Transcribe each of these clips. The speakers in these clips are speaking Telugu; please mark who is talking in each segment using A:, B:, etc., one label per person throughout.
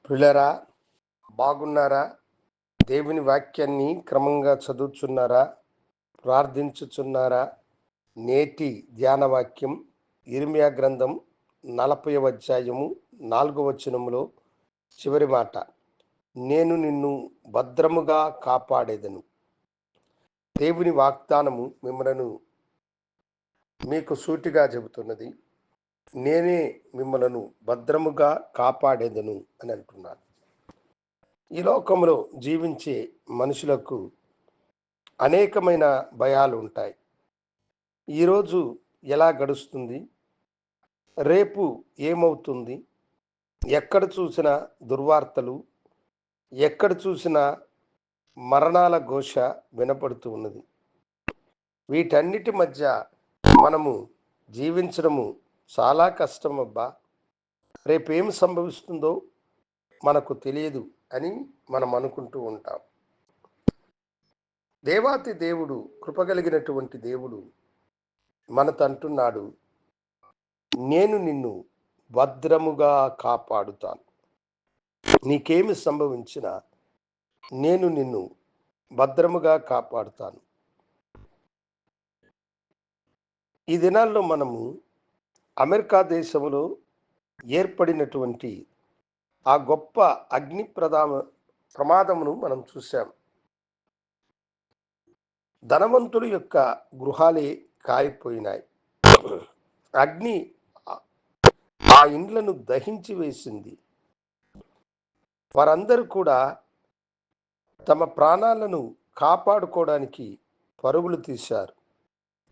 A: ప్రియులారా, బాగున్నారా? దేవుని వాక్యాన్ని క్రమంగా చదువుచున్నారా? ప్రార్థించుచున్నారా? నేటి ధ్యాన వాక్యం ఇర్మియా గ్రంథం 40వ అధ్యాయము 4వ వచనములో చివరి మాట, నేను నిన్ను భద్రముగా కాపాడేదను. దేవుని వాగ్దానము మీకు సూటిగా చెబుతున్నది. నేనే మిమ్మలను భద్రముగా కాపాడేదను అని అంటున్నాను. ఈ లోకంలో జీవించే మనుషులకు అనేకమైన భయాలు ఉంటాయి. ఈరోజు ఎలా గడుస్తుంది, రేపు ఏమవుతుంది, ఎక్కడ చూసినా దుర్వార్తలు, ఎక్కడ చూసినా మరణాల ఘోష వినపడుతూ ఉన్నది. వీటన్నిటి మధ్య మనము జీవించడము చాలా కష్టం. అబ్బా, రేపేం సంభవిస్తుందో మనకు తెలియదు అని మనం అనుకుంటూ ఉంటాం. దేవాతి దేవుడు, కృపగలిగినటువంటి దేవుడు మనతో అంటున్నాడు, నేను నిన్ను భద్రముగా కాపాడుతాను. నీకేమి సంభవించినా నేను నిన్ను భద్రముగా కాపాడుతాను. ఈ దినాల్లో మనము అమెరికా దేశంలో ఏర్పడినటువంటి ఆ గొప్ప అగ్ని ప్రమాదమును మనం చూసాం. ధనవంతుల యొక్క గృహాలే కాలిపోయినాయి. అగ్ని ఆ ఇండ్లను దహించి వేసింది. వారందరూ కూడా తమ ప్రాణాలను కాపాడుకోవడానికి పరుగులు తీశారు.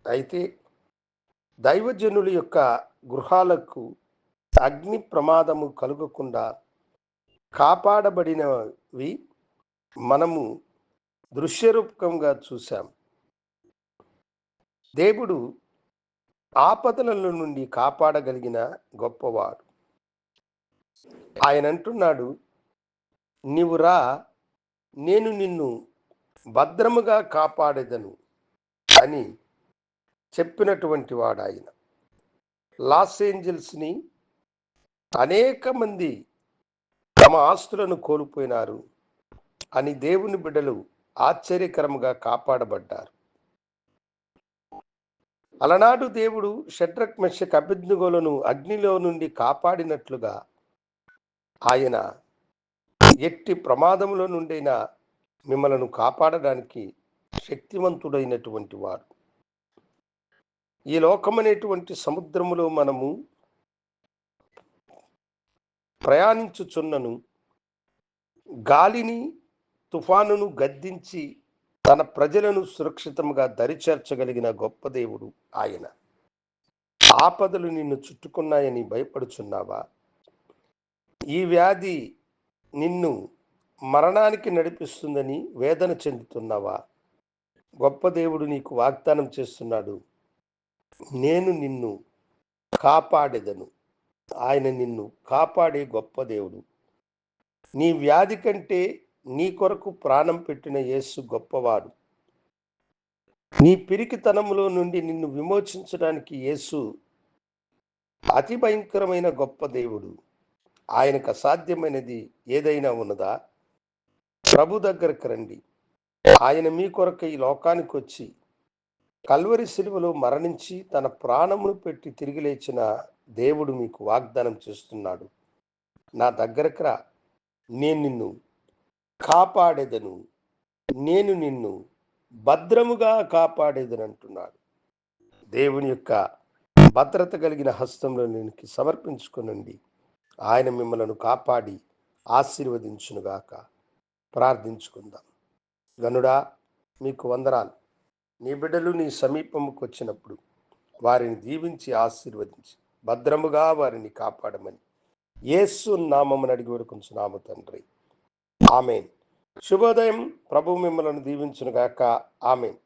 A: అయితే దైవజనుల యొక్క గృహాలకు అగ్ని ప్రమాదము కలుగకుండా కాపాడబడినవి మనము దృశ్యరూపకంగా చూశాం. దేవుడు ఆపదల నుండి కాపాడగలిగిన గొప్పవాడు. ఆయన అంటున్నాడు, నీవు రా, నేను నిన్ను భద్రముగా కాపాడేదను అని చెప్పినటువంటి వాడు ఆయన. లాస్ ఏంజల్స్ని అనేక మంది తమ ఆస్తులను కోల్పోయినారు అని దేవుని బిడ్డలు ఆశ్చర్యకరంగా కాపాడబడ్డారు. అలనాడు దేవుడు షడ్రక్, మెషక్, అబేద్నెగోలను అగ్నిలో నుండి కాపాడినట్లుగా ఆయన ఎట్టి ప్రమాదంలో నుండైనా మిమ్మలను కాపాడడానికి శక్తివంతుడైనటువంటి వాడు. ఈ లోకమనేటువంటి సముద్రములో మనము ప్రయాణించుచున్నను, గాలిని, తుఫానును గద్దించి తన ప్రజలను సురక్షితంగా దరిచేర్చగలిగిన గొప్ప దేవుడు ఆయన. ఆపదలు నిన్ను చుట్టుకున్నాయని భయపడుచున్నావా? ఈ వ్యాధి నిన్ను మరణానికి నడిపిస్తుందని వేదన చెందుతున్నావా? గొప్ప దేవుడు నీకు వాగ్దానం చేస్తున్నాడు, నేను నిన్ను కాపాడేదను. ఆయన నిన్ను కాపాడే గొప్ప దేవుడు. నీ వ్యాధి కంటే నీ కొరకు ప్రాణం పెట్టిన యేసు గొప్పవాడు. నీ పిరికితనములో నుండి నిన్ను విమోచించడానికి యేసు అతి భయంకరమైన గొప్ప దేవుడు. ఆయనకు అసాధ్యమైనది ఏదైనా ఉన్నదా? ప్రభు దగ్గరకు రండి. ఆయన మీ కొరకు ఈ లోకానికి వచ్చి కల్వరి శిలువలో మరణించి తన ప్రాణమును పెట్టి తిరిగి లేచిన దేవుడు మీకు వాగ్దానం చేస్తున్నాడు, నా దగ్గరకు రా, నేను నిన్ను కాపాడేదను, నేను నిన్ను భద్రముగా కాపాడేదను అంటున్నాడు. దేవుని యొక్క భద్రత కలిగిన హస్తంలో నేను సమర్పించుకునండి. ఆయన మిమ్మలను కాపాడి ఆశీర్వదించునుగాక. ప్రార్థించుకుందాం. గనుడా, మీకు వందనాలు. నీ బిడ్డలు నీ సమీపముకు వచ్చినప్పుడు వారిని దీవించి ఆశీర్వదించి భద్రముగా వారిని కాపాడమని యేసు నామమున అడిగి వేడుకొంచున్నాము తండ్రి. ఆమేన్. శుభోదయం. ప్రభు మిమ్మలను దీవించునుగాక. ఆమేన్.